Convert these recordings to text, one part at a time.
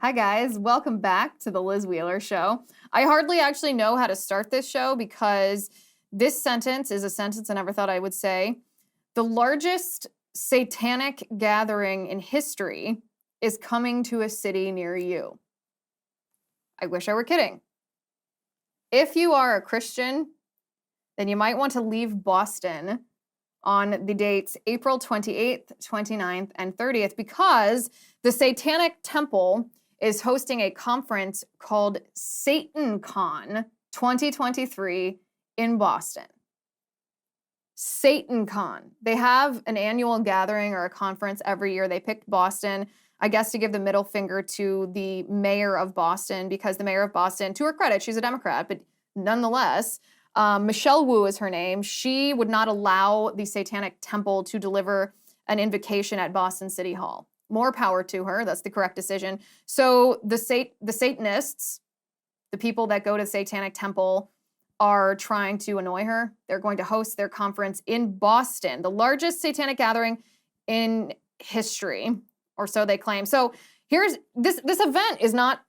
Hi guys, welcome back to the Liz Wheeler Show. I hardly actually know how to start this show because this sentence is a sentence I never thought I would say. The largest satanic gathering in history is coming to a city near you. I wish I were kidding. If you are a Christian, then you might want to leave Boston on the dates April 28th, 29th, and 30th because the Satanic Temple is hosting a conference called SatanCon 2023 in Boston. SatanCon. They have an annual gathering or a conference every year. They picked Boston, I guess, to give the middle finger to the mayor of Boston because the mayor of Boston, to her credit, she's a Democrat, but nonetheless, Michelle Wu is her name. She would not allow the Satanic Temple to deliver an invocation at Boston City Hall. More power to her. That's the correct decision. So the Satanists, the people that go to the Satanic Temple, are trying to annoy her. They're going to host their conference in Boston, the largest satanic gathering in history, or so they claim. So here's this event is not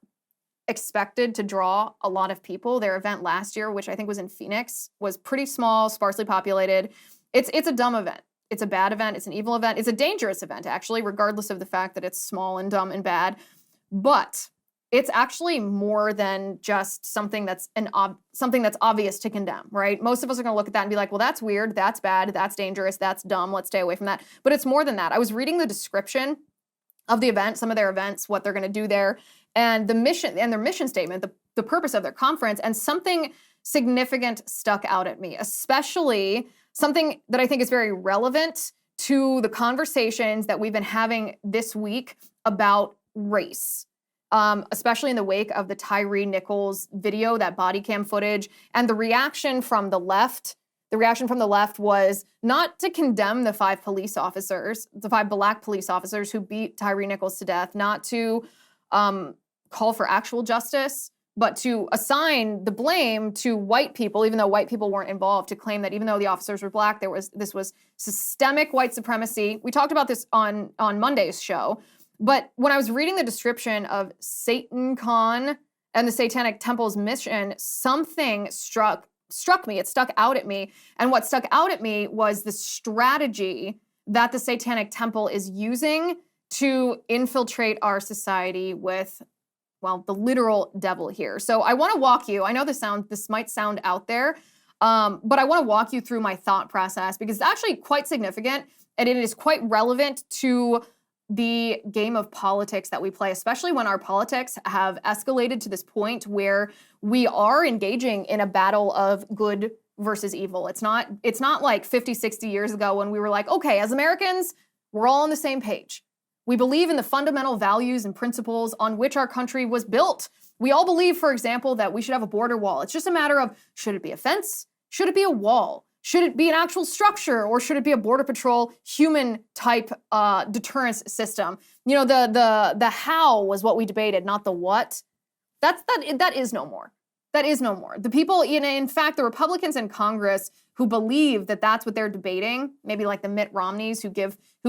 expected to draw a lot of people. Their event last year, which I think was in Phoenix, was pretty small, sparsely populated. It's a dumb event. It's a bad event. It's an evil event. It's a dangerous event, actually, regardless of the fact that it's small and dumb and bad. But it's actually more than just something that's something that's obvious to condemn, right? Most of us are going to look at that and be like, well, that's weird, that's bad, that's dangerous, that's dumb, let's stay away from that. But it's more than that. I was reading the description of the event, some of their events, what they're going to do there, and the mission and their mission statement, the purpose of their conference, and something significant stuck out at me, especially something that I think is very relevant to the conversations that we've been having this week about race, especially in the wake of the Tyree Nichols video, that body cam footage, and the reaction from the left. The reaction from the left was not to condemn the five black police officers who beat Tyree Nichols to death, not to call for actual justice, but to assign the blame to white people, even though white people weren't involved, to claim that even though the officers were black, this was systemic white supremacy. We talked about this on Monday's show. But when I was reading the description of SatanCon and the Satanic Temple's mission, something struck me. It stuck out at me. And what stuck out at me was the strategy that the Satanic Temple is using to infiltrate our society with, well, the literal devil here. So I want to walk you. I know this might sound out there, but I want to walk you through my thought process because it's actually quite significant and it is quite relevant to the game of politics that we play, especially when our politics have escalated to this point where we are engaging in a battle of good versus evil. It's not like 50, 60 years ago when we were like, okay, as Americans, we're all on the same page. We believe in the fundamental values and principles on which our country was built. We all believe, for example, that we should have a border wall. It's just a matter of, should it be a fence? Should it be a wall? Should it be an actual structure, or should it be a border patrol human type deterrence system? You know, the how was what we debated, not the what. That is no more. That is no more. The people, in fact, the Republicans in Congress who believe that that's what they're debating, maybe like the Mitt Romneys who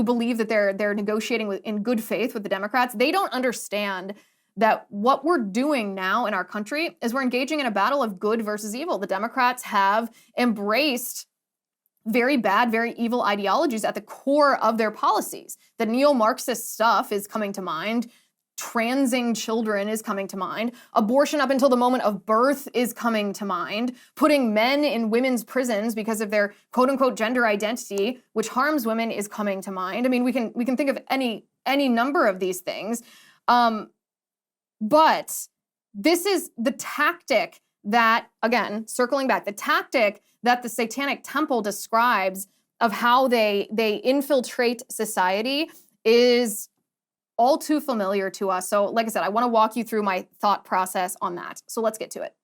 believe that they're negotiating in good faith with the Democrats, they don't understand that what we're doing now in our country is we're engaging in a battle of good versus evil. The Democrats have embraced very bad, very evil ideologies at the core of their policies. The neo-marxist stuff is coming to mind. Transing children is coming to mind. Abortion up until the moment of birth is coming to mind. Putting men in women's prisons because of their quote-unquote gender identity, which harms women, is coming to mind. I mean, we can think of any number of these things. But this is the tactic that, again, circling back, the tactic that the Satanic Temple describes of how they infiltrate society is all too familiar to us. So like I said, I want to walk you through my thought process on that. So let's get to it.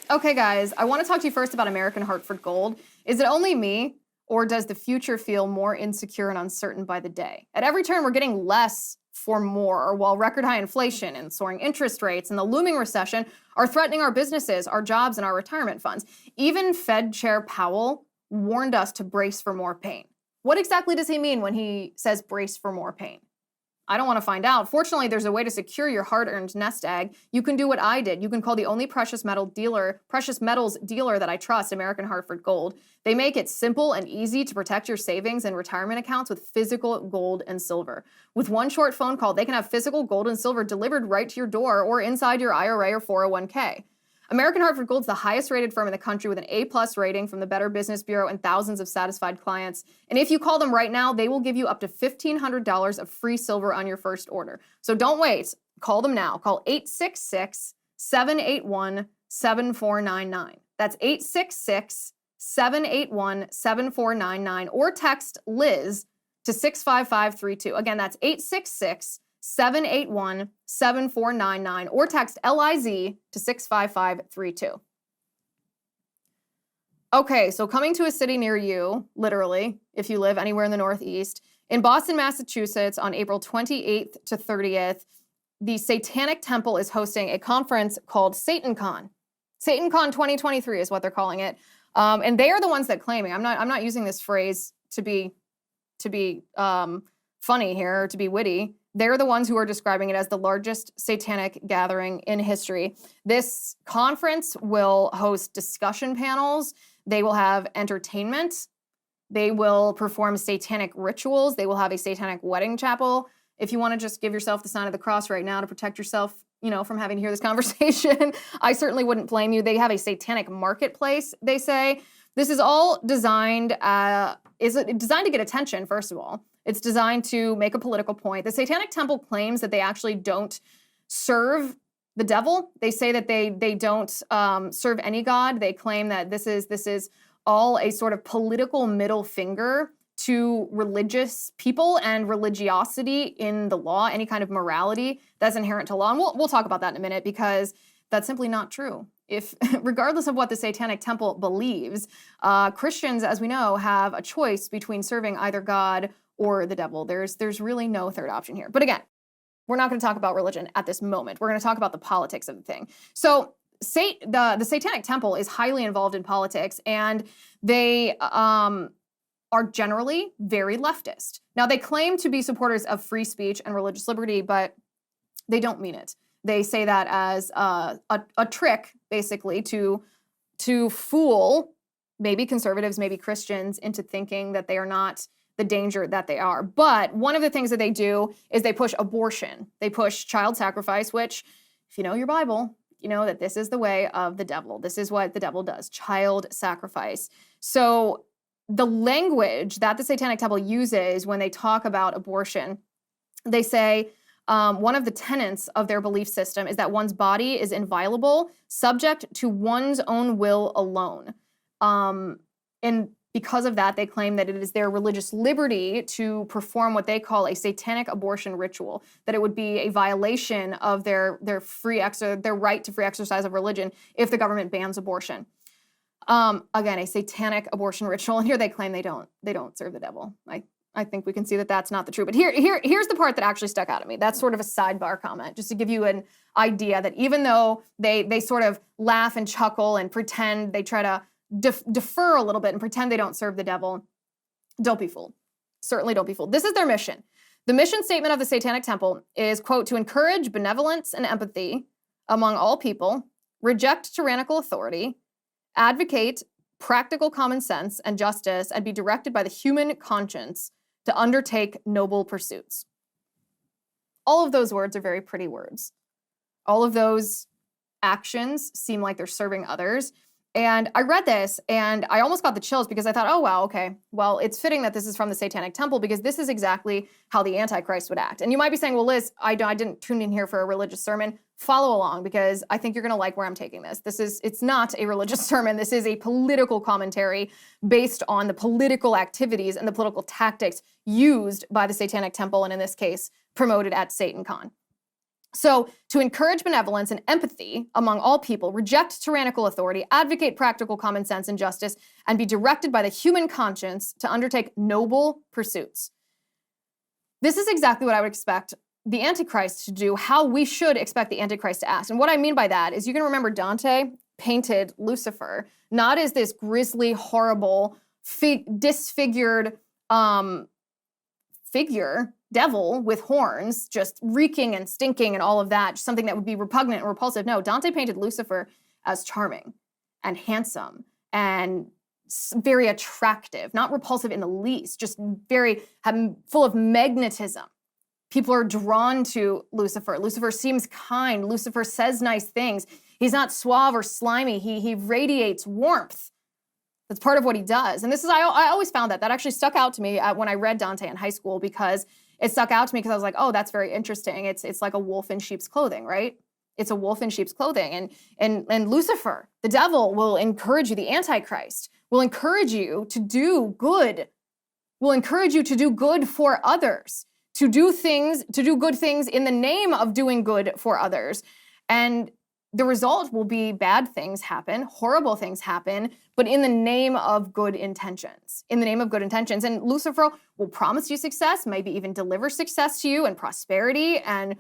Okay, guys, I want to talk to you first about American Hartford Gold. Is it only me, or does the future feel more insecure and uncertain by the day? At every turn, we're getting less for more, while record high inflation and soaring interest rates and the looming recession are threatening our businesses, our jobs, and our retirement funds. Even Fed Chair Powell warned us to brace for more pain. What exactly does he mean when he says brace for more pain? I don't want to find out. Fortunately, there's a way to secure your hard-earned nest egg. You can do what I did. You can call the only precious metals dealer that I trust, American Hartford Gold. They make it simple and easy to protect your savings and retirement accounts with physical gold and silver. With one short phone call, they can have physical gold and silver delivered right to your door or inside your IRA or 401k. American Hartford Gold is the highest rated firm in the country with an A+ rating from the Better Business Bureau and thousands of satisfied clients. And if you call them right now, they will give you up to $1,500 of free silver on your first order. So don't wait. Call them now. Call 866-781-7499. That's 866-781-7499 or text Liz to 65532. Again, that's 866-781-7499 or text LIZ to 65532. Okay, so coming to a city near you, literally, if you live anywhere in the Northeast, in Boston, Massachusetts, on April 28th to 30th, the Satanic Temple is hosting a conference called SatanCon. SatanCon 2023 is what they're calling it. And they are the ones that claiming, I'm not using this phrase to be funny here or to be witty. They're the ones who are describing it as the largest satanic gathering in history. This conference will host discussion panels. They will have entertainment. They will perform satanic rituals. They will have a satanic wedding chapel. If you want to just give yourself the sign of the cross right now to protect yourself, from having to hear this conversation, I certainly wouldn't blame you. They have a satanic marketplace, they say. This is all designed to get attention, first of all. It's designed to make a political point. The Satanic Temple claims that they actually don't serve the devil. They say that they don't serve any god. They claim that this is all a sort of political middle finger to religious people and religiosity in the law, any kind of morality that's inherent to law. And we'll talk about that in a minute because that's simply not true. If, regardless of what the Satanic Temple believes, Christians, as we know, have a choice between serving either God or the devil. There's really no third option here. But again, we're not going to talk about religion at this moment. We're going to talk about the politics of the thing. So the Satanic Temple is highly involved in politics, and they are generally very leftist. Now, they claim to be supporters of free speech and religious liberty, but they don't mean it. They say that as a trick, basically, to fool maybe conservatives, maybe Christians into thinking that they are not the danger that they are. But one of the things that they do is they push abortion. They push child sacrifice, which, if you know your Bible, you know that this is the way of the devil. This is what the devil does, child sacrifice. So the language that the Satanic Temple uses when they talk about abortion, they say one of the tenets of their belief system is that one's body is inviolable, subject to one's own will alone. And because of that, they claim that it is their religious liberty to perform what they call a satanic abortion ritual, that it would be a violation of their right to free exercise of religion if the government bans abortion. Again, a satanic abortion ritual, and here they claim they don't serve the devil. I think we can see that that's not the truth. But here's the part that actually stuck out at me. That's sort of a sidebar comment, just to give you an idea that even though they sort of laugh and chuckle and pretend, they try to defer a little bit and pretend they don't serve the devil, don't be fooled. Certainly don't be fooled. This is their mission. The mission statement of the Satanic Temple is, quote, to encourage benevolence and empathy among all people, reject tyrannical authority, advocate practical common sense and justice, and be directed by the human conscience to undertake noble pursuits. All of those words are very pretty words. All of those actions seem like they're serving others. And I read this and I almost got the chills because I thought, oh, wow, okay. Well, it's fitting that this is from the Satanic Temple because this is exactly how the Antichrist would act. And you might be saying, well, Liz, I didn't tune in here for a religious sermon. Follow along because I think you're going to like where I'm taking this. It's not a religious sermon. This is a political commentary based on the political activities and the political tactics used by the Satanic Temple, and in this case, promoted at SatanCon. So, to encourage benevolence and empathy among all people, reject tyrannical authority, advocate practical common sense and justice, and be directed by the human conscience to undertake noble pursuits. This is exactly what I would expect the Antichrist to do, how we should expect the Antichrist to act. And what I mean by that is you can remember Dante painted Lucifer not as this grisly, horrible, disfigured figure, devil with horns, just reeking and stinking and all of that, something that would be repugnant and repulsive. No, Dante painted Lucifer as charming and handsome and very attractive, not repulsive in the least, just very full of magnetism. People are drawn to Lucifer. Lucifer seems kind. Lucifer says nice things. He's not suave or slimy. He radiates warmth. That's part of what he does. And this is, I always found that actually stuck out to me when I read Dante in high school, because it stuck out to me because I was like, oh, that's very interesting. It's like a wolf in sheep's clothing, right? It's a wolf in sheep's clothing. And Lucifer, the devil, will encourage you, the Antichrist, will encourage you to do good, will encourage you to do good for others, to do good things in the name of doing good for others. And the result will be bad things happen, horrible things happen, but in the name of good intentions. In the name of good intentions. And Lucifer will promise you success, maybe even deliver success to you and prosperity and,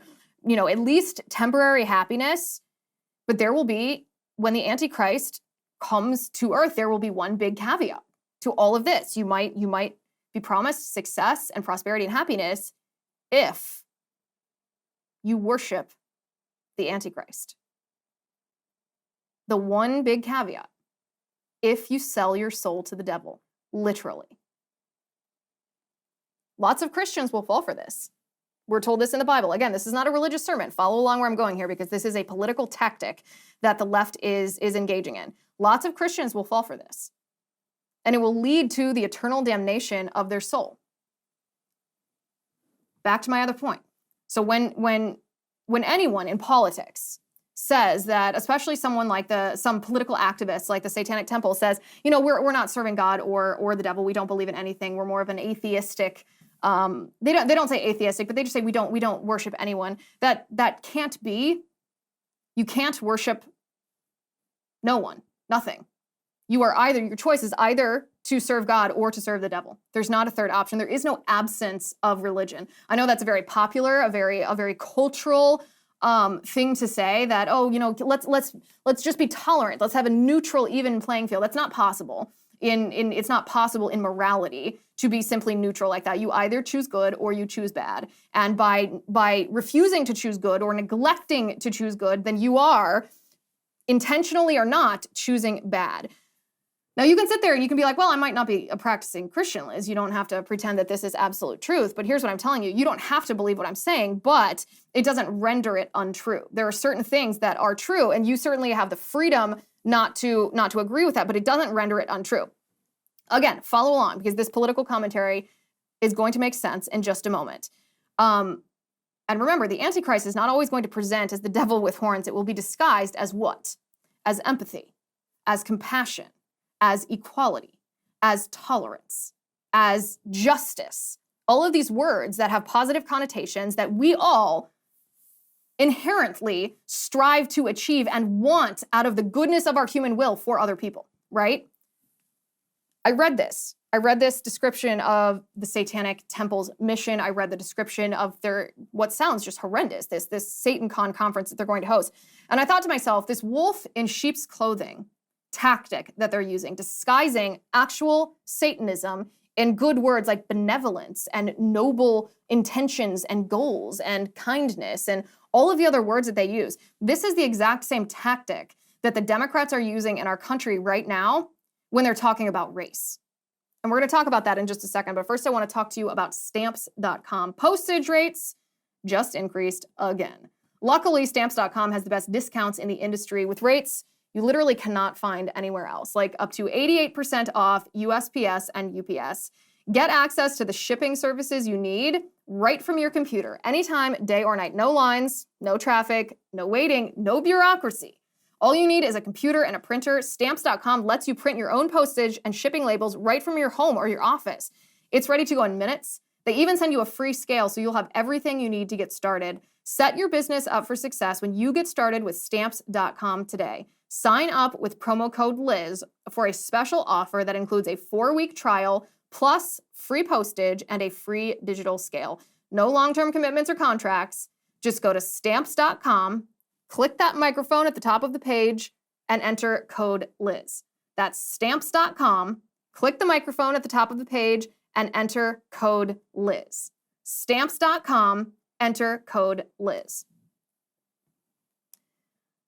at least temporary happiness. But there will be, when the Antichrist comes to earth, there will be one big caveat to all of this. You might be promised success and prosperity and happiness if you worship the Antichrist. The one big caveat, if you sell your soul to the devil, literally. Lots of Christians will fall for this. We're told this in the Bible. Again, this is not a religious sermon. Follow along where I'm going here, because this is a political tactic that the left is engaging in. Lots of Christians will fall for this. And it will lead to the eternal damnation of their soul. Back to my other point. So when anyone in politics says that, especially someone like some political activists like the Satanic Temple says, we're not serving God or the devil. We don't believe in anything. We're more of an atheistic. They don't say atheistic, but they just say we don't worship anyone. That can't be. You can't worship no one, nothing. Your choice is either to serve God or to serve the devil. There's not a third option. There is no absence of religion. I know that's a very popular, a very cultural thing to say, that, let's just be tolerant. Let's have a neutral, even playing field. That's not possible. It's not possible in morality to be simply neutral like that. You either choose good or you choose bad. And by refusing to choose good or neglecting to choose good, then you are, intentionally or not, choosing bad. Now, you can sit there and you can be like, well, I might not be a practicing Christian, Liz. You don't have to pretend that this is absolute truth. But here's what I'm telling you. You don't have to believe what I'm saying, but it doesn't render it untrue. There are certain things that are true, and you certainly have the freedom not to agree with that, but it doesn't render it untrue. Again, follow along, because this political commentary is going to make sense in just a moment. And remember, the Antichrist is not always going to present as the devil with horns. It will be disguised as what? As empathy, as compassion, as equality, as tolerance, as justice. All of these words that have positive connotations that we all inherently strive to achieve and want out of the goodness of our human will for other people, right? I read this description of the Satanic Temple's mission. I read the description of their, what sounds just horrendous, this SatanCon conference that they're going to host. And I thought to myself, this wolf in sheep's clothing tactic that they're using, disguising actual Satanism in good words like benevolence and noble intentions and goals and kindness and all of the other words that they use. This is the exact same tactic that the Democrats are using in our country right now when they're talking about race. And we're going to talk about that in just a second. But first, I want to talk to you about stamps.com. Postage rates just increased again. Luckily, stamps.com has the best discounts in the industry with rates you literally cannot find anywhere else, like up to 88% off USPS and UPS. Get access to the shipping services you need right from your computer, anytime, day or night. No lines, no traffic, no waiting, no bureaucracy. All you need is a computer and a printer. Stamps.com lets you print your own postage and shipping labels right from your home or your office. It's ready to go in minutes. They even send you a free scale, so you'll have everything you need to get started. Set your business up for success when you get started with Stamps.com today. Sign up with promo code Liz for a special offer that includes a 4-week trial plus free postage and a free digital scale. no long-term commitments or contracts. Just go to stamps.com, click that microphone at the top of the page, and enter code Liz. That's stamps.com, click the microphone at the top of the page, and enter code Liz. Stamps.com, enter code Liz.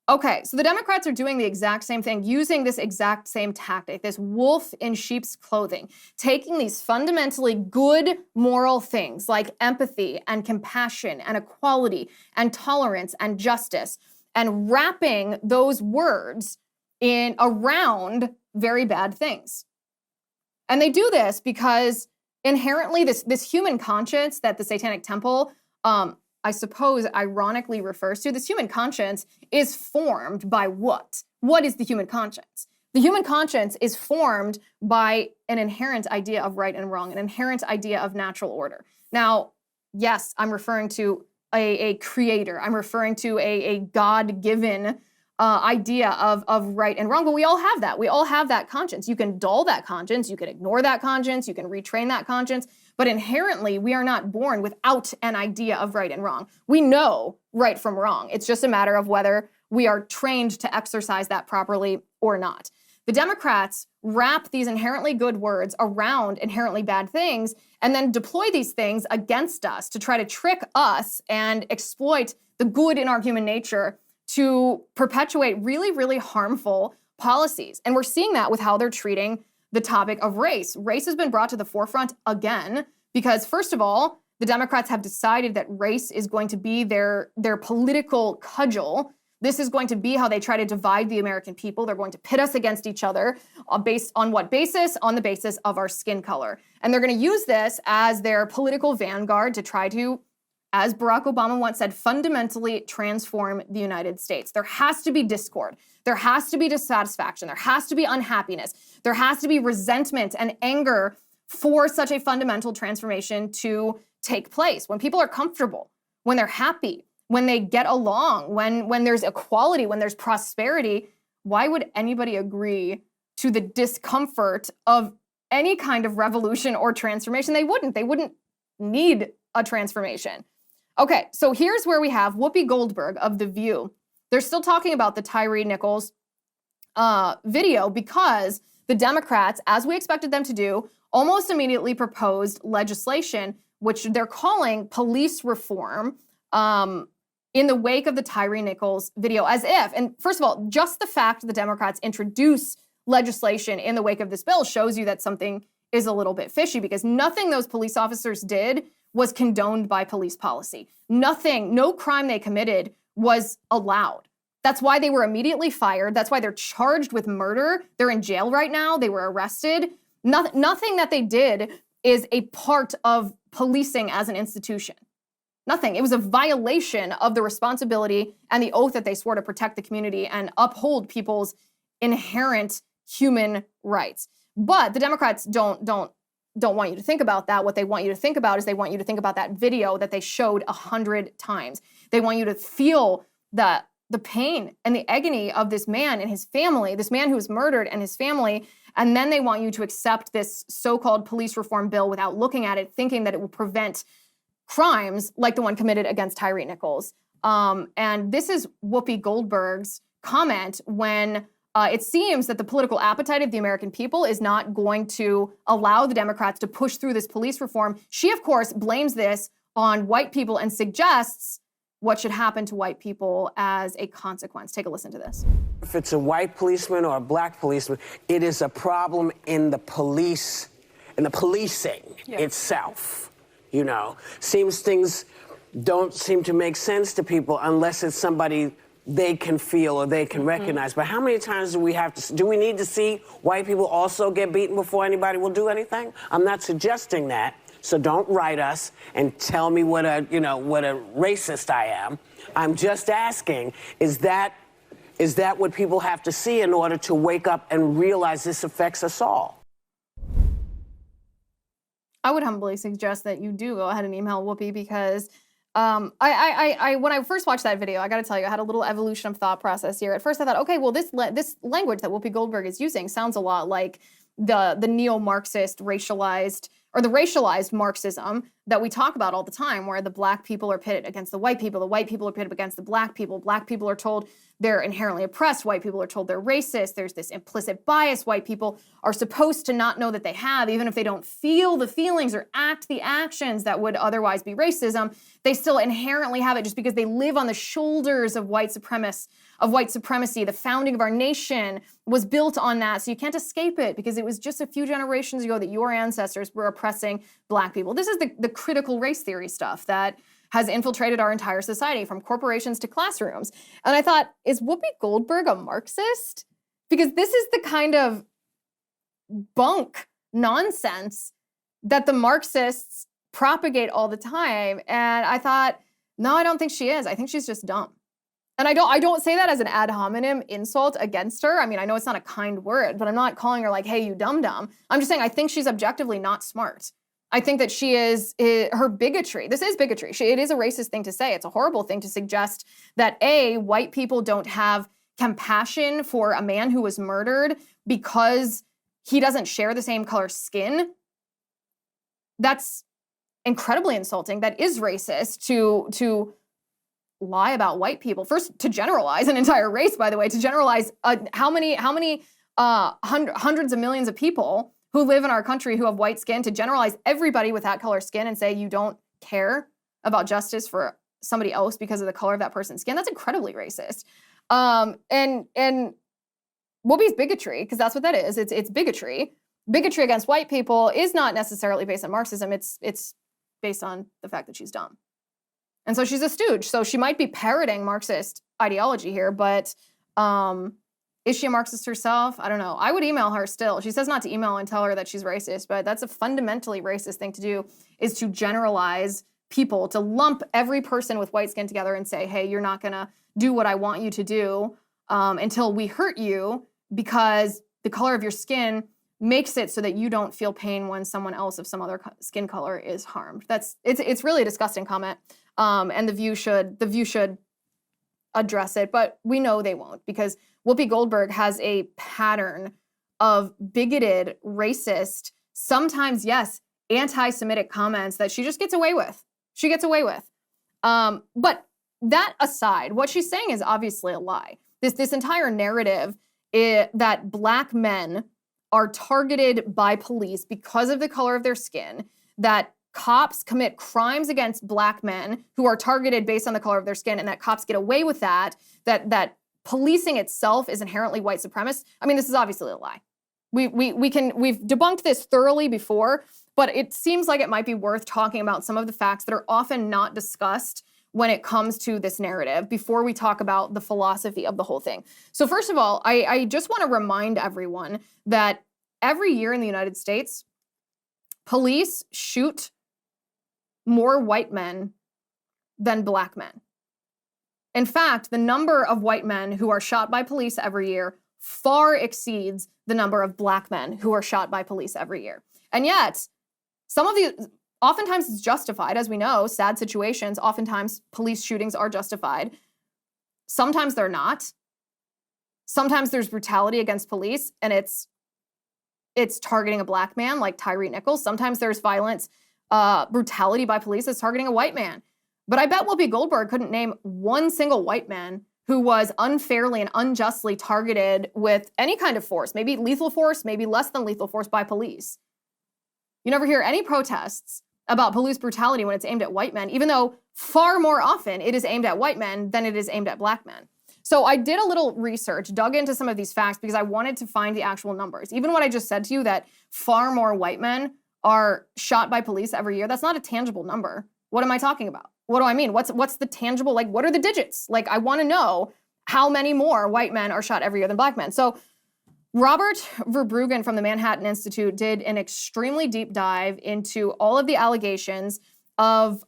Okay, so the Democrats are doing the exact same thing, using this exact same tactic, this wolf in sheep's clothing, taking these fundamentally good moral things like empathy and compassion and equality and tolerance and justice, and wrapping those words in around very bad things. And they do this because inherently this human conscience that the Satanic Temple, I suppose, ironically refers to, this human conscience is formed by what? What is the human conscience? The human conscience is formed by an inherent idea of right and wrong, an inherent idea of natural order. Now, yes, I'm referring to a creator. I'm referring to a God-given idea of right and wrong, but we all have that. We all have that conscience. You can dull that conscience, you can ignore that conscience, you can retrain that conscience, but inherently we are not born without an idea of right and wrong. We know right from wrong. It's just a matter of whether we are trained to exercise that properly or not. The Democrats wrap these inherently good words around inherently bad things and then deploy these things against us to try to trick us and exploit the good in our human nature to perpetuate really, really harmful policies. And we're seeing that with how they're treating the topic of race. Race has been brought to the forefront again because, first of all, the Democrats have decided that race is going to be their political cudgel. This is going to be how they try to divide the American people. They're going to pit us against each other based on what basis? On the basis of our skin color. And they're going to use this as their political vanguard to try to, as Barack Obama once said, fundamentally transform the United States. There has to be discord. There has to be dissatisfaction. There has to be unhappiness. There has to be resentment and anger for such a fundamental transformation to take place. When people are comfortable, when they're happy, when they get along, when there's equality, when there's prosperity, why would anybody agree to the discomfort of any kind of revolution or transformation? They wouldn't. They wouldn't need a transformation. Okay, so here's where we have Whoopi Goldberg of The View. They're still talking about the Tyree Nichols video because the Democrats, as we expected them to do, almost immediately proposed legislation, which they're calling police reform, in the wake of the Tyree Nichols video, as if, and first of all, just the fact the Democrats introduce legislation in the wake of this bill shows you that something is a little bit fishy, because nothing those police officers did was condoned by police policy. Nothing, no crime they committed was allowed. That's why they were immediately fired. That's why they're charged with murder. They're in jail right now. They were arrested. Nothing that they did is a part of policing as an institution. Nothing. It was a violation of the responsibility and the oath that they swore to protect the community and uphold people's inherent human rights. But the Democrats don't want you to think about that. What they want you to think about is they want you to think about that video that they showed 100 times. They want you to feel the pain and the agony of this man and his family, this man who was murdered and his family, and then they want you to accept this so-called police reform bill without looking at it, thinking that it will prevent crimes like the one committed against Tyree Nichols. And this is Whoopi Goldberg's comment when it seems that the political appetite of the American people is not going to allow the Democrats to push through this police reform. She, of course, blames this on white people and suggests what should happen to white people as a consequence. Take a listen to this. If it's a white policeman or a black policeman, it is a problem in the police, in the policing itself. You know, things don't seem to make sense to people unless it's somebody they can feel or they can recognize. But how many times do we need to see white people also get beaten before anybody will do anything? I'm not suggesting that. So don't write us and tell me what a racist I am. I'm just asking, is that what people have to see in order to wake up and realize this affects us all? I would humbly suggest that you do go ahead and email Whoopi, because when I first watched that video, I got to tell you, I had a little evolution of thought process here. At first I thought, okay, well, this language that Whoopi Goldberg is using sounds a lot like the neo-marxist, racialized or the racialized Marxism that we talk about all the time, where the black people are pitted against the white people are pitted against the black people are told they're inherently oppressed, white people are told they're racist, there's this implicit bias white people are supposed to not know that they have, even if they don't feel the feelings or act the actions that would otherwise be racism, they still inherently have it just because they live on the shoulders of white supremacy. The founding of our nation was built on that, so you can't escape it because it was just a few generations ago that your ancestors were oppressing black people. This is the critical race theory stuff that has infiltrated our entire society, from corporations to classrooms. And I thought, is Whoopi Goldberg a Marxist? Because this is the kind of bunk nonsense that the Marxists propagate all the time. And I thought, no, I don't think she is. I think she's just dumb. And I don't say that as an ad hominem insult against her. I mean, I know it's not a kind word, but I'm not calling her like, hey, you dum-dum. I'm just saying I think she's objectively not smart. I think that she is, her bigotry, this is bigotry. It is a racist thing to say. It's a horrible thing to suggest that A, white people don't have compassion for a man who was murdered because he doesn't share the same color skin. That's incredibly insulting. That is racist to lie about white people. First, to generalize an entire race, by the way, to generalize how many hundreds of millions of people who live in our country who have white skin, to generalize everybody with that color skin and say you don't care about justice for somebody else because of the color of that person's skin. That's incredibly racist. And Whoopi's bigotry, because that's what that is. It's bigotry. Bigotry against white people is not necessarily based on Marxism. It's based on the fact that she's dumb. And so she's a stooge. So she might be parroting Marxist ideology here, but is she a Marxist herself? I don't know. I would email her still. She says not to email and tell her that she's racist, but that's a fundamentally racist thing to do, is to generalize people, to lump every person with white skin together and say, hey, you're not going to do what I want you to do until we hurt you because the color of your skin makes it so that you don't feel pain when someone else of some other skin color is harmed. It's really a disgusting comment, and the View should address it, but we know they won't, because Whoopi Goldberg has a pattern of bigoted, racist, sometimes, yes, anti-Semitic comments that she just gets away with. She gets away with. But that aside, what she's saying is obviously a lie. This entire narrative that black men are targeted by police because of the color of their skin, that cops commit crimes against black men who are targeted based on the color of their skin, and that cops get away with that policing itself is inherently white supremacist. I mean, this is obviously a lie. We've debunked this thoroughly before, but it seems like it might be worth talking about some of the facts that are often not discussed when it comes to this narrative before we talk about the philosophy of the whole thing. So first of all, I just want to remind everyone that every year in the United States, police shoot more white men than black men. In fact, the number of white men who are shot by police every year far exceeds the number of black men who are shot by police every year. And yet, some of these, oftentimes it's justified, as we know, sad situations, oftentimes police shootings are justified. Sometimes they're not. Sometimes there's brutality against police, and it's targeting a black man like Tyree Nichols. Sometimes there's violence, brutality by police that's targeting a white man. But I bet Whoopi Goldberg couldn't name one single white man who was unfairly and unjustly targeted with any kind of force, maybe lethal force, maybe less than lethal force by police. You never hear any protests about police brutality when it's aimed at white men, even though far more often it is aimed at white men than it is aimed at black men. So I did a little research, dug into some of these facts because I wanted to find the actual numbers. Even what I just said to you, that far more white men are shot by police every year, that's not a tangible number. What am I talking about? What do I mean? What's the tangible, like, what are the digits? Like, I want to know how many more white men are shot every year than black men. So Robert Verbruggen from the Manhattan Institute did an extremely deep dive into all of the allegations of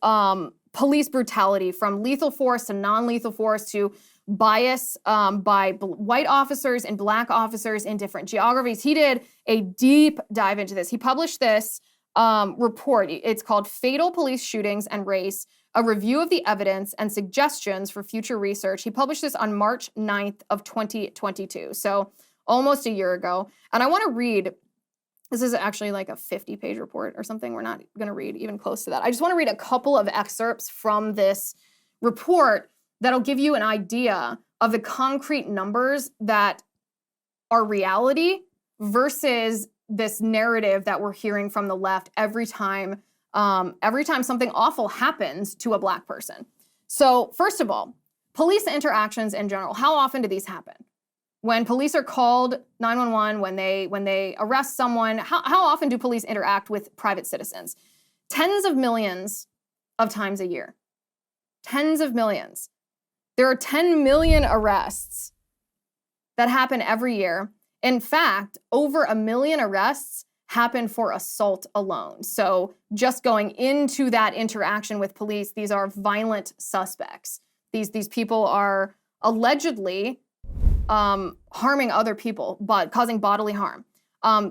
police brutality, from lethal force to non-lethal force to bias by white officers and black officers in different geographies. He did a deep dive into this. He published this report. It's called Fatal Police Shootings and Race, a review of the evidence and suggestions for future research. He published this on March 9th of 2022, so almost a year ago. And I want to read This is actually like a 50-page report or something. We're not going to read even close to that. I just want to read a couple of excerpts from this report that'll give you an idea of the concrete numbers that are reality versus this narrative that we're hearing from the left every time something awful happens to a Black person. So first of all, police interactions in general, how often do these happen? When police are called 911, when they arrest someone, how often do police interact with private citizens? Tens of millions of times a year. Tens of millions. There are 10 million arrests that happen every year. In fact, over 1 million arrests happen for assault alone. So just going into that interaction with police, these are violent suspects. These people are allegedly harming other people, but causing bodily harm.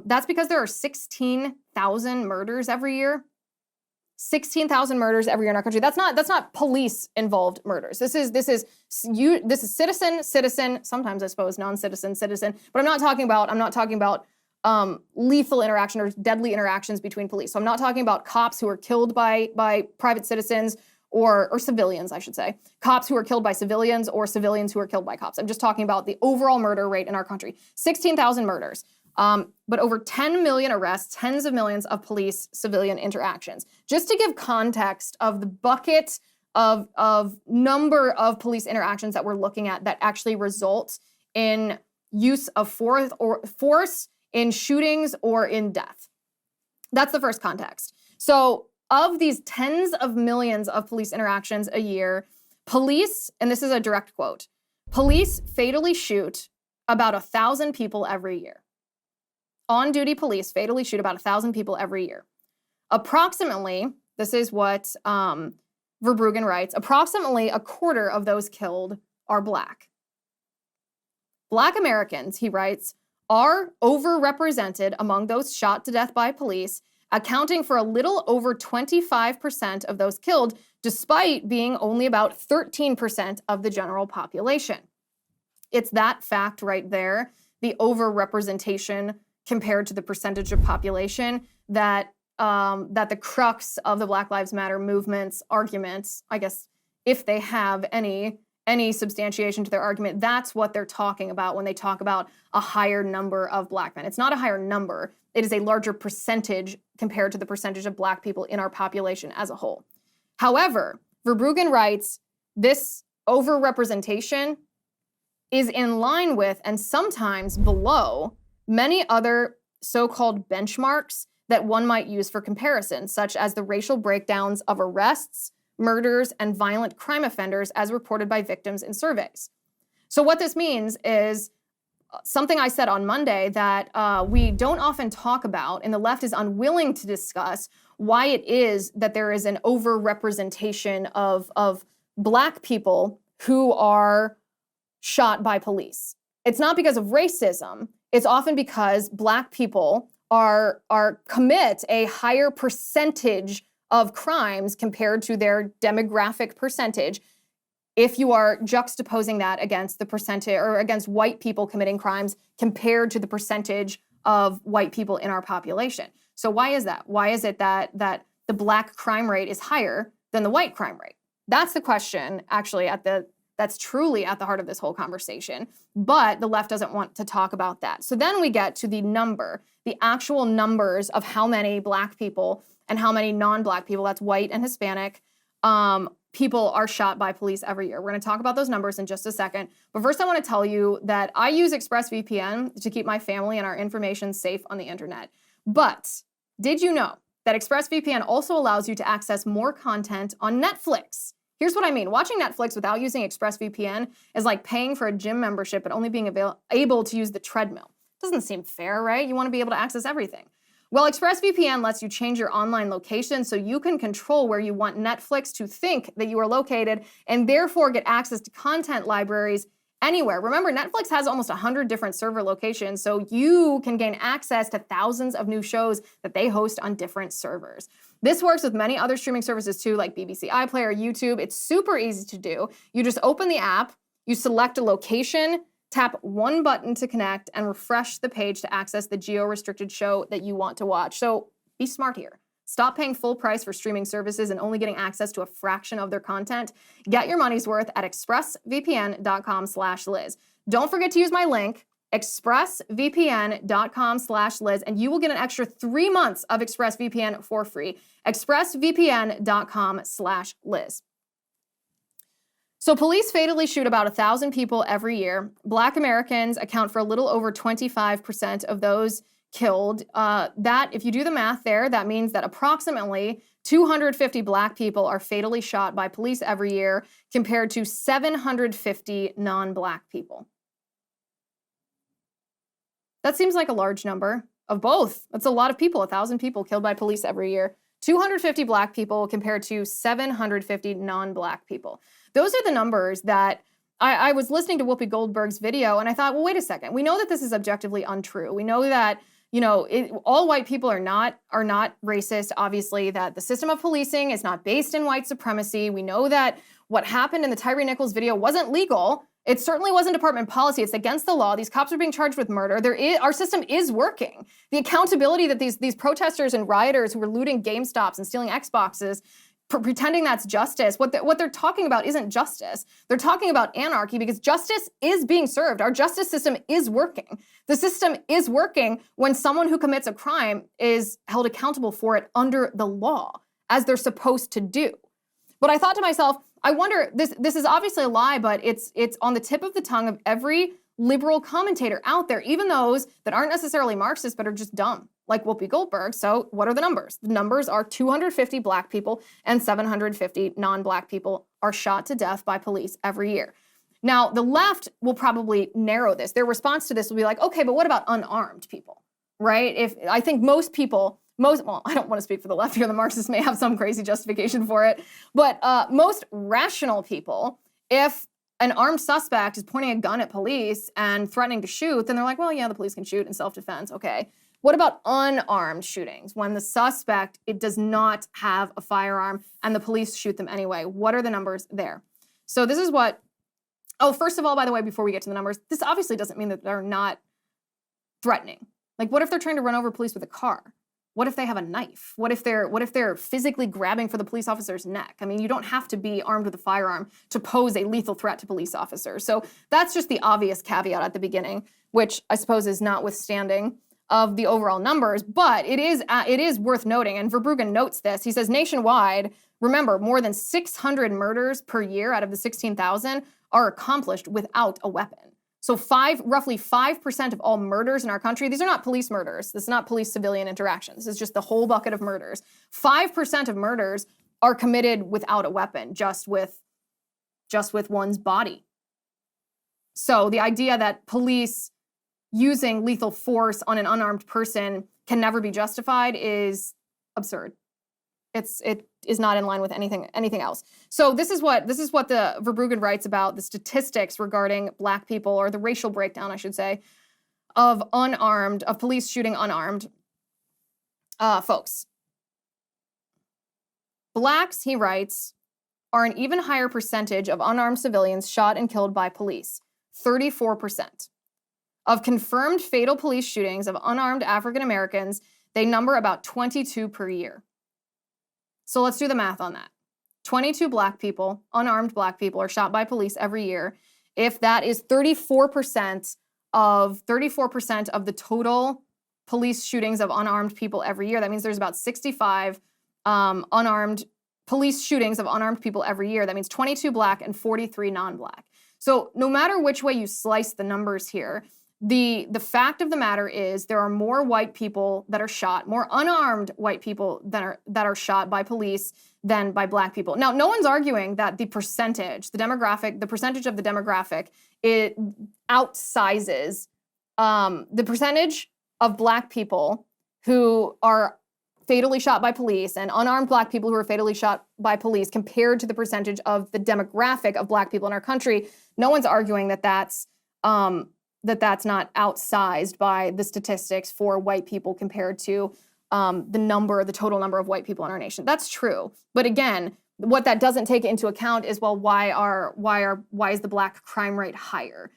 That's because there are 16,000 murders every year. 16,000 murders every year in our country. That's not police-involved murders. This is citizen, sometimes I suppose non-citizen, citizen. But I'm not talking about lethal interaction or deadly interactions between police. So I'm not talking about cops who are killed by private citizens or civilians, I should say. Cops who are killed by civilians or civilians who are killed by cops. I'm just talking about the overall murder rate in our country. 16,000 murders. But over 10 million arrests, tens of millions of police-civilian interactions. Just to give context of the bucket of number of police interactions that we're looking at that actually result in use of force in shootings or in death. That's the first context. So of these tens of millions of police interactions a year, police, and this is a direct quote, police fatally shoot about 1,000 people every year. On-duty police fatally shoot about 1,000 people every year. Approximately, this is what Verbruggen writes, approximately a quarter of those killed are Black. Black Americans, he writes, are overrepresented among those shot to death by police, accounting for a little over 25% of those killed, despite being only about 13% of the general population. It's that fact right there, the overrepresentation compared to the percentage of population, that the crux of the Black Lives Matter movement's arguments, I guess, if they have any substantiation to their argument, that's what they're talking about when they talk about a higher number of Black men. It's not a higher number. It is a larger percentage compared to the percentage of Black people in our population as a whole. However, Verbruggen writes, this overrepresentation is in line with and sometimes below many other so-called benchmarks that one might use for comparison, such as the racial breakdowns of arrests, murders, and violent crime offenders as reported by victims in surveys. So what this means is something I said on Monday that we don't often talk about, and the left is unwilling to discuss why it is that there is an overrepresentation of Black people who are shot by police. It's not because of racism. It's often because Black people commit a higher percentage of crimes compared to their demographic percentage. If you are juxtaposing that against the percentage or against white people committing crimes compared to the percentage of white people in our population. So why is that? Why is it that the Black crime rate is higher than the white crime rate? That's the question actually that's truly at the heart of this whole conversation. But the left doesn't want to talk about that. So then we get to the actual numbers of how many Black people and how many non-Black people, that's white and Hispanic, people are shot by police every year. We're going to talk about those numbers in just a second. But first I want to tell you that I use ExpressVPN to keep my family and our information safe on the internet. But did you know that ExpressVPN also allows you to access more content on Netflix? Here's what I mean. Watching Netflix without using ExpressVPN is like paying for a gym membership but only being able to use the treadmill. Doesn't seem fair, right? You want to be able to access everything. Well, ExpressVPN lets you change your online location so you can control where you want Netflix to think that you are located and therefore get access to content libraries anywhere. Remember, Netflix has almost 100 different server locations, so you can gain access to thousands of new shows that they host on different servers. This works with many other streaming services too, like BBC iPlayer, YouTube. It's super easy to do. You just open the app, you select a location, Tap one button to connect and refresh the page to access the geo-restricted show that you want to watch. So be smart here. Stop paying full price for streaming services and only getting access to a fraction of their content. Get your money's worth at expressvpn.com/Liz. Don't forget to use my link, expressvpn.com/Liz, and you will get an extra 3 months of ExpressVPN for free. expressvpn.com/Liz. So police fatally shoot about 1,000 people every year. Black Americans account for a little over 25% of those killed. That, if you do the math there, that means that approximately 250 Black people are fatally shot by police every year compared to 750 non-Black people. That seems like a large number of both. That's a lot of people, 1,000 people killed by police every year. 250 Black people compared to 750 non-Black people. Those are the numbers that I was listening to Whoopi Goldberg's video and I thought, well, wait a second. We know that this is objectively untrue. We know that, all white people are not racist. Obviously, that the system of policing is not based in white supremacy. We know that what happened in the Tyree Nichols video wasn't legal. It certainly wasn't department policy. It's against the law. These cops are being charged with murder. Our system is working. The accountability that these protesters and rioters who were looting GameStops and stealing Xboxes, pretending that's justice, what they're talking about isn't justice. They're talking about anarchy because justice is being served. Our justice system is working. The system is working when someone who commits a crime is held accountable for it under the law, as they're supposed to do. But I thought to myself, I wonder, this is obviously a lie, but it's on the tip of the tongue of every liberal commentator out there, even those that aren't necessarily Marxist, but are just dumb, like Whoopi Goldberg. So what are the numbers? The numbers are 250 Black people and 750 non-Black people are shot to death by police every year. Now, the left will probably narrow this. Their response to this will be like, okay, but what about unarmed people, right? I think most people, well, I don't want to speak for the left here. The Marxists may have some crazy justification for it. But most rational people, if an armed suspect is pointing a gun at police and threatening to shoot, then they're like, well, yeah, the police can shoot in self-defense. Okay. What about unarmed shootings? When the suspect, it does not have a firearm and the police shoot them anyway. What are the numbers there? So this is what, first of all, by the way, before we get to the numbers, this obviously doesn't mean that they're not threatening. Like, what if they're trying to run over police with a car? What if they have a knife? What if they're physically grabbing for the police officer's neck? I mean, you don't have to be armed with a firearm to pose a lethal threat to police officers. So that's just the obvious caveat at the beginning, which I suppose is notwithstanding of the overall numbers, but it is worth noting, and Verbruggen notes this. He says nationwide, remember, more than 600 murders per year out of the 16,000 are accomplished without a weapon. So roughly 5% of all murders in our country, these are not police murders. This is not police-civilian interaction. This is just the whole bucket of murders. 5% of murders are committed without a weapon, just with one's body. So the idea that police using lethal force on an unarmed person can never be justified is absurd. It is not in line with anything else. So this is what the Verbruggen writes about the statistics regarding Black people, or the racial breakdown, I should say, of police shooting unarmed folks. Blacks, he writes, are an even higher percentage of unarmed civilians shot and killed by police, 34%. Of confirmed fatal police shootings of unarmed African Americans, they number about 22 per year. So let's do the math on that. 22 Black people, unarmed Black people, are shot by police every year. If that is 34% of the total police shootings of unarmed people every year, that means there's about 65 unarmed police shootings of unarmed people every year. That means 22 Black and 43 non-Black. So no matter which way you slice the numbers here, the fact of the matter is there are more white people that are shot, more unarmed white people that are shot by police than by Black people. Now, no one's arguing that the percentage of the demographic, it outsizes the percentage of Black people who are fatally shot by police and unarmed Black people who are fatally shot by police compared to the percentage of the demographic of Black people in our country. No one's arguing that that's not outsized by the statistics for white people compared to the total number of white people in our nation. That's true. But again, what that doesn't take into account is, well, why is the Black crime rate higher?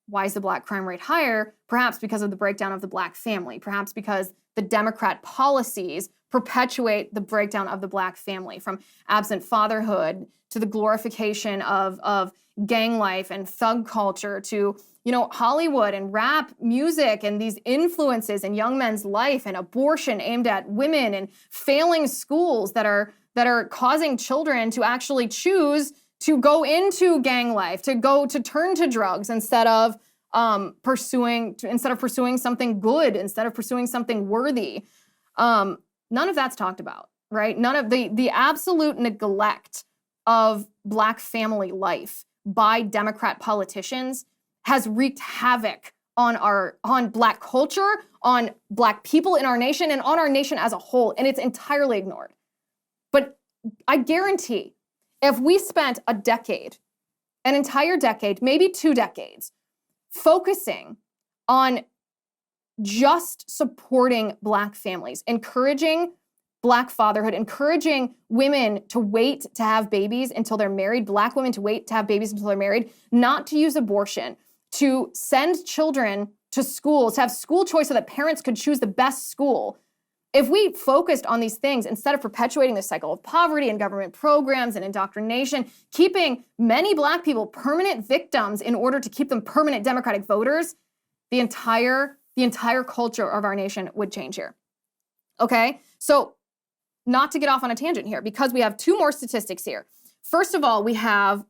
Why is the Black crime rate higher? Perhaps because of the breakdown of the Black family. Perhaps because the Democrat policies perpetuate the breakdown of the Black family, from absent fatherhood to the glorification of gang life and thug culture to, Hollywood and rap music and these influences in young men's life, and abortion aimed at women, and failing schools that are causing children to actually choose to go into gang life, to turn to drugs instead of pursuing something good, instead of pursuing something worthy. None of that's talked about, right? None of the absolute neglect of Black family life by Democrat politicians has wreaked havoc on Black culture, on Black people in our nation, and on our nation as a whole, and it's entirely ignored. But I guarantee, if we spent a decade, an entire decade, maybe 2 decades, focusing on just supporting Black families, encouraging Black fatherhood, encouraging women to wait to have babies until they're married, Black women to wait to have babies until they're married, not to use abortion, to send children to schools, to have school choice so that parents could choose the best school. If we focused on these things instead of perpetuating this cycle of poverty and government programs and indoctrination, keeping many Black people permanent victims in order to keep them permanent Democratic voters, the entire culture of our nation would change here. Okay? So, not to get off on a tangent here, because we have 2 more statistics here. First of all, we have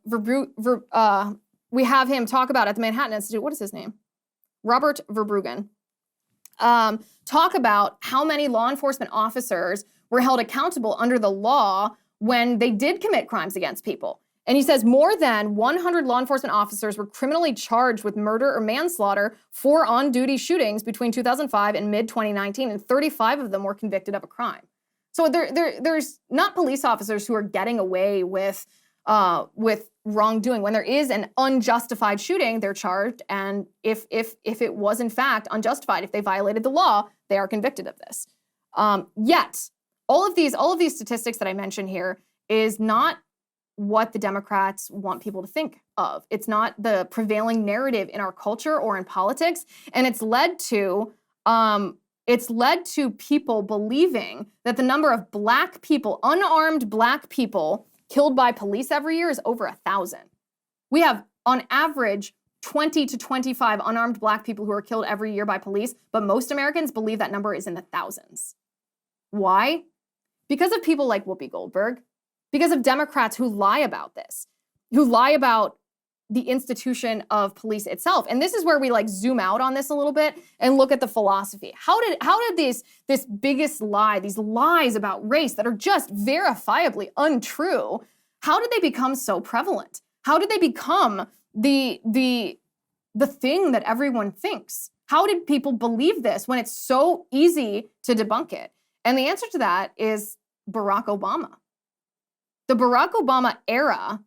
him talk about at the Manhattan Institute. What is his name? Robert Verbruggen. Talk about how many law enforcement officers were held accountable under the law when they did commit crimes against people. And he says more than 100 law enforcement officers were criminally charged with murder or manslaughter for on-duty shootings between 2005 and mid-2019, and 35 of them were convicted of a crime. So there's not police officers who are getting away with wrongdoing. When there is an unjustified shooting, they're charged, and if it was in fact unjustified, if they violated the law, they are convicted of this. Yet, all of these statistics that I mentioned here is not what the Democrats want people to think of. It's not the prevailing narrative in our culture or in politics, and it's led to people believing that the number of Black people, unarmed Black people, killed by police every year is over 1,000. We have, on average, 20 to 25 unarmed Black people who are killed every year by police, but most Americans believe that number is in the thousands. Why? Because of people like Whoopi Goldberg, because of Democrats who lie about this, who lie about the institution of police itself. And this is where we zoom out on this a little bit and look at the philosophy. How did this biggest lie, these lies about race that are just verifiably untrue, how did they become so prevalent? How did they become the thing that everyone thinks? How did people believe this when it's so easy to debunk it? And the answer to that is Barack Obama. The Barack Obama era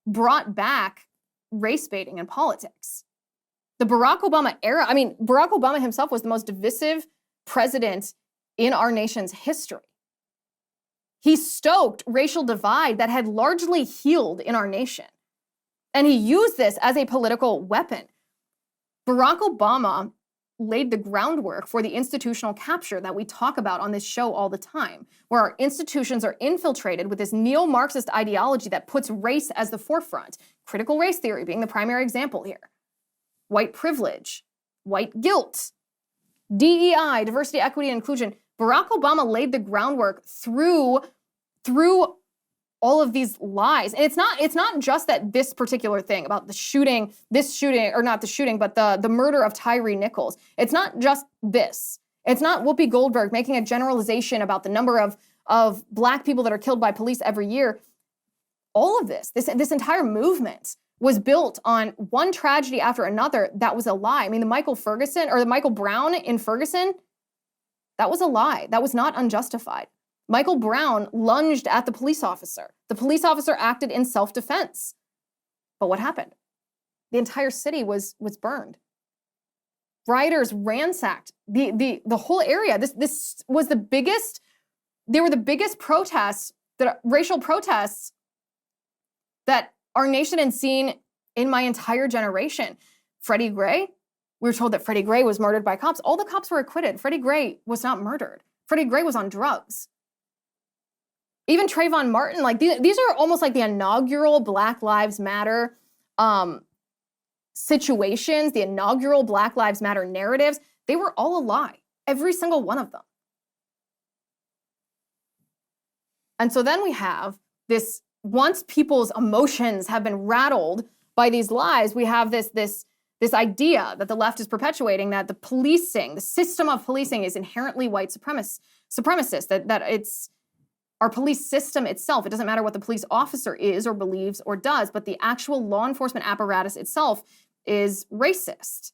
brought back race baiting in politics. The Barack Obama era, Barack Obama himself was the most divisive president in our nation's history. He stoked racial divide that had largely healed in our nation. And he used this as a political weapon. Barack Obama laid the groundwork for the institutional capture that we talk about on this show all the time, where our institutions are infiltrated with this neo-marxist ideology that puts race as the forefront, critical race theory being the primary example here. White privilege, white guilt, DEI, diversity, equity, and inclusion. Barack Obama laid the groundwork through all of these lies. And it's not just that this particular thing about the shooting, or not the shooting, but the murder of Tyree Nichols. It's not just this. It's not Whoopi Goldberg making a generalization about the number of Black people that are killed by police every year. All of this entire movement was built on one tragedy after another that was a lie. The Michael Brown in Ferguson, that was a lie. That was not unjustified. Michael Brown lunged at the police officer. The police officer acted in self-defense. But what happened? The entire city was burned. Rioters ransacked the whole area. This was the biggest, they were the biggest protests, racial protests that our nation had seen in my entire generation. Freddie Gray, we were told that Freddie Gray was murdered by cops. All the cops were acquitted. Freddie Gray was not murdered. Freddie Gray was on drugs. Even Trayvon Martin, like these are almost like the inaugural Black Lives Matter situations, the inaugural Black Lives Matter narratives. They were all a lie, every single one of them. And so then we have this, once people's emotions have been rattled by these lies, we have this idea that the left is perpetuating, that the policing, the system of policing is inherently white supremacist, that it's our police system itself. It doesn't matter what the police officer is or believes or does, but the actual law enforcement apparatus itself is racist.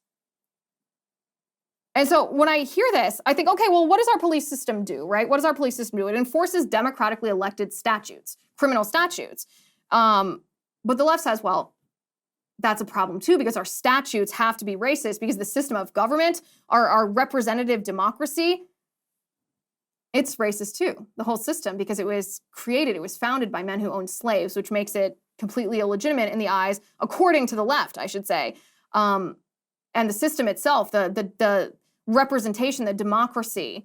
And so when I hear this, I think, okay, well, what does our police system do, right? What does our police system do? It enforces democratically elected statutes, criminal statutes. But the left says, well, that's a problem too, because our statutes have to be racist, because the system of government, our representative democracy, it's racist too, the whole system, because it was founded by men who owned slaves, which makes it completely illegitimate in the eyes, according to the left, I should say. And the system itself, the representation, the democracy,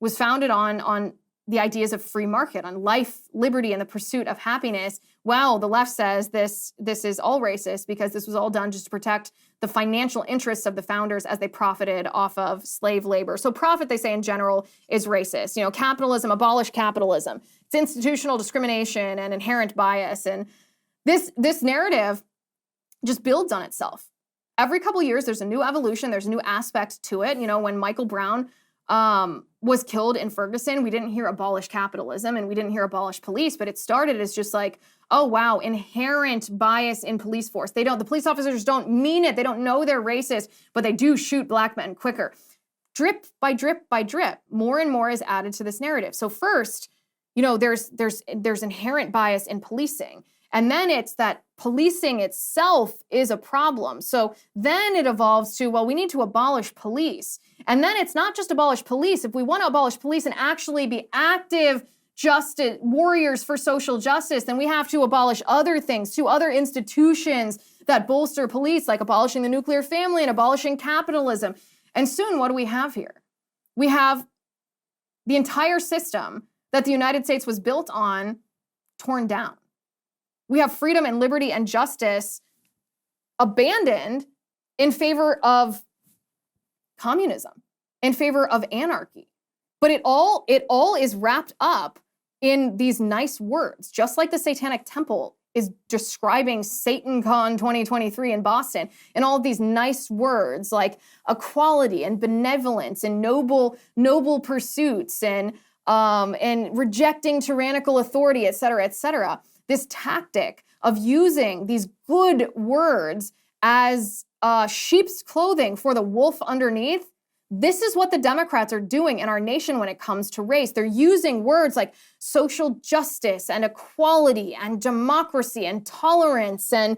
was founded on the ideas of free market, on life, liberty, and the pursuit of happiness. Well, the left says this is all racist because this was all done just to protect the financial interests of the founders as they profited off of slave labor. So profit, they say in general, is racist. You know, capitalism, abolish capitalism. It's institutional discrimination and inherent bias. And this narrative just builds on itself. Every couple of years, there's a new evolution, there's a new aspect to it. You know, when Michael Brown was killed in Ferguson, we didn't hear abolish capitalism and we didn't hear abolish police, but it started as just like, oh wow, inherent bias in police force. The police officers don't mean it. They don't know they're racist, but they do shoot black men quicker. Drip by drip by drip, more and more is added to this narrative. So first, you know, there's inherent bias in policing. And then it's that policing itself is a problem. So then it evolves to, well, we need to abolish police. And then it's not just abolish police. If we want to abolish police and actually be active justice warriors for social justice, then we have to abolish other things too, other institutions that bolster police, like abolishing the nuclear family and abolishing capitalism. And soon, what do we have here? We have the entire system that the United States was built on torn down. We have freedom and liberty and justice abandoned in favor of communism, in favor of anarchy. But it all is wrapped up in these nice words, just like the Satanic Temple is describing SatanCon 2023 in Boston, and all of these nice words like equality and benevolence and noble pursuits and rejecting tyrannical authority, et cetera, et cetera. This tactic of using these good words as sheep's clothing for the wolf underneath, this is what the Democrats are doing in our nation when it comes to race. They're using words like social justice and equality and democracy and tolerance and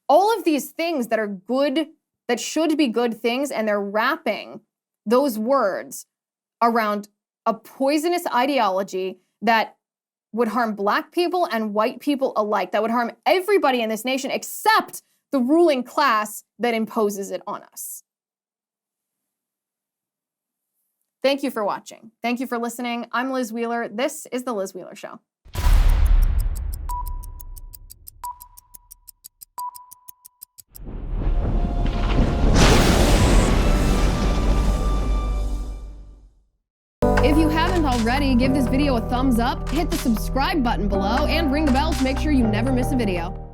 all of these things that are good, that should be good things, and they're wrapping those words around a poisonous ideology that would harm black people and white people alike, that would harm everybody in this nation except the ruling class that imposes it on us. Thank you for watching. Thank you for listening. I'm Liz Wheeler. This is The Liz Wheeler Show. If you haven't already, give this video a thumbs up, hit the subscribe button below, and ring the bell to make sure you never miss a video.